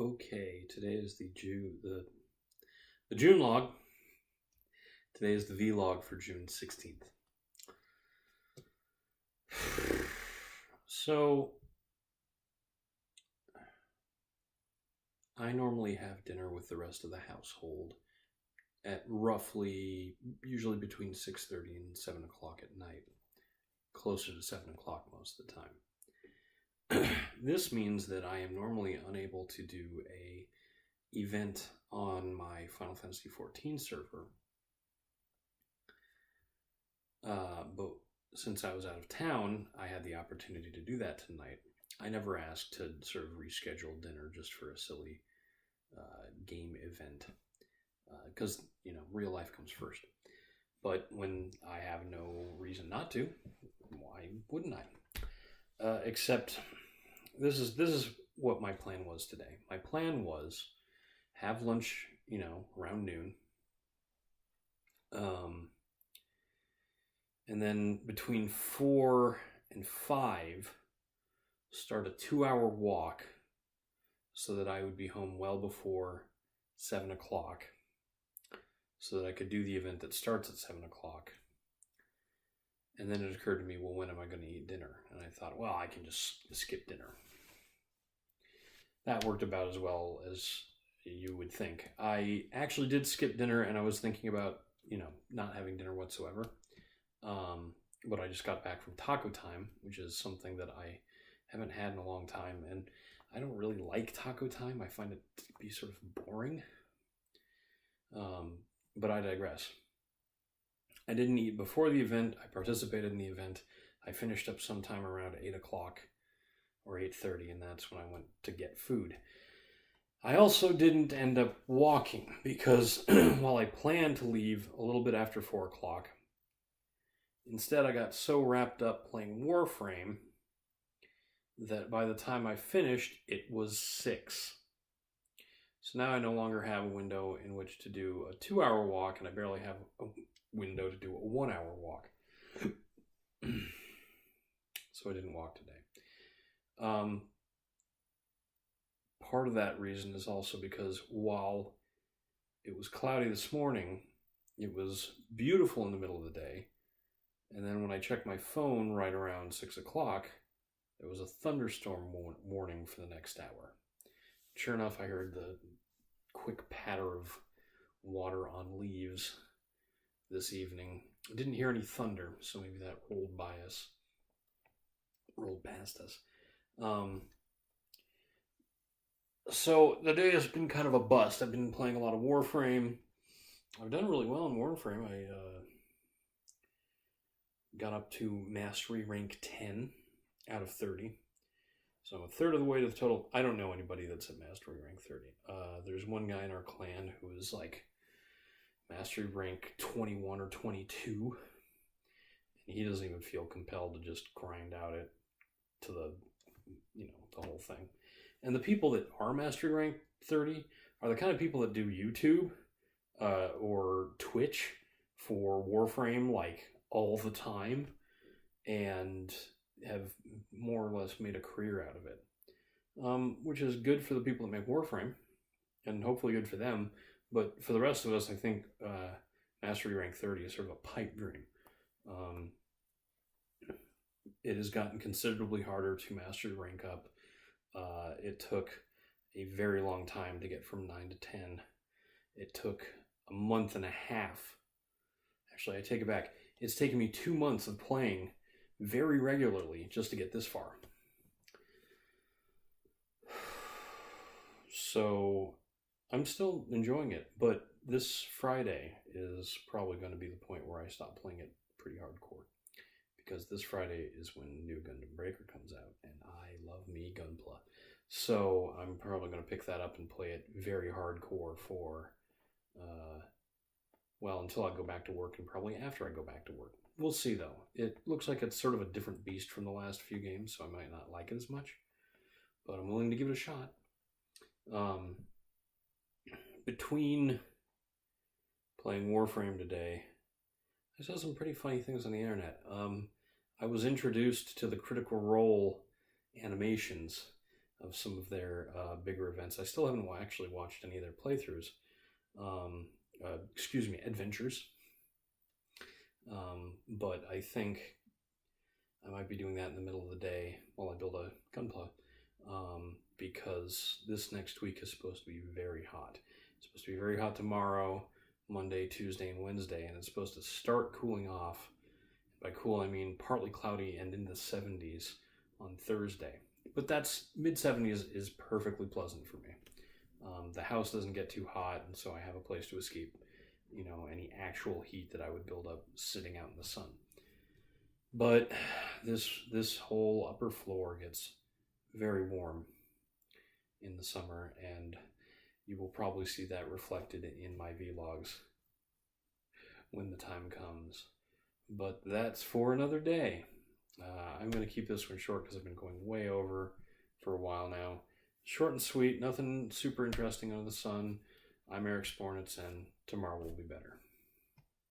Okay, today is the June log. Today is the vlog for June 16th. So I normally have dinner with the rest of the household at usually between 6:30 and 7 o'clock at night, closer to 7 o'clock most of the time. This means that I am normally unable to do a event on my Final Fantasy XIV server, but since I was out of town, I had the opportunity to do that tonight. I never asked to sort of reschedule dinner just for a silly game event, because real life comes first. But when I have no reason not to, why wouldn't I? Except this is what my plan was today. My plan was have lunch, around noon. And then between 4 and 5, start a 2-hour walk so that I would be home well before 7 o'clock so that I could do the event that starts at 7 o'clock. And then it occurred to me, well, when am I going to eat dinner? And I thought, well, I can just skip dinner. That worked about as well as you would think. I actually did skip dinner, and I was thinking about, not having dinner whatsoever. But I just got back from taco time, which is something that I haven't had in a long time. And I don't really like taco time. I find it to be sort of boring. But I digress. I didn't eat before the event. I participated in the event. I finished up sometime around 8 o'clock or 8:30, and that's when I went to get food. I also didn't end up walking because while I planned to leave a little bit after 4 o'clock, instead I got so wrapped up playing Warframe that by the time I finished, it was 6. So now I no longer have a window in which to do a 2-hour walk, and I barely have a window to do a 1-hour walk. So I didn't walk today. Part of that reason is also because while it was cloudy this morning, it was beautiful in the middle of the day. And then when I checked my phone right around 6 o'clock, there was a thunderstorm warning for the next hour. Sure enough, I heard the quick patter of water on leaves this evening. I didn't hear any thunder, so maybe that rolled past us. So the day has been kind of a bust. I've been playing a lot of Warframe. I've done really well in Warframe. I got up to Mastery Rank 10 out of 30. So I'm a third of the way to the total. I don't know anybody that's at Mastery Rank 30. There's one guy in our clan who is like Mastery Rank 21 or 22. And he doesn't even feel compelled to just grind out it to the whole thing. And the people that are Mastery Rank 30 are the kind of people that do YouTube or Twitch for Warframe like all the time and have more or less made a career out of it, which is good for the people that make Warframe and hopefully good for them. But for the rest of us, I think Mastery Rank 30 is sort of a pipe dream. It has gotten considerably harder to Mastery Rank up. It took a very long time to get from 9 to 10. It took a month and a half. Actually, I take it back. It's taken me 2 months of playing very regularly just to get this far. So I'm still enjoying it, but this Friday is probably going to be the point where I stop playing it pretty hardcore. Because this Friday is when New Gundam Breaker comes out, and I love me Gunpla. So I'm probably going to pick that up and play it very hardcore for, until I go back to work and probably after I go back to work. We'll see, though. It looks like it's sort of a different beast from the last few games, so I might not like it as much. But I'm willing to give it a shot. Between playing Warframe today, I saw some pretty funny things on the internet. I was introduced to the Critical Role animations. some of their bigger events. I still haven't actually watched any of their playthroughs. Excuse me, adventures. But I think I might be doing that in the middle of the day while I build a gunpla, because this next week is supposed to be very hot. It's supposed to be very hot tomorrow, Monday, Tuesday, and Wednesday, and it's supposed to start cooling off. By cool, I mean partly cloudy and in the 70s on Thursday. But that's mid-70s is perfectly pleasant for me. The house doesn't get too hot, and so I have a place to escape, any actual heat that I would build up sitting out in the sun. But this whole upper floor gets very warm in the summer, and you will probably see that reflected in my vlogs when the time comes. But that's for another day. I'm going to keep this one short because I've been going way over for a while now. Short and sweet, nothing super interesting under the sun. I'm Eric Spornitz, and tomorrow will be better.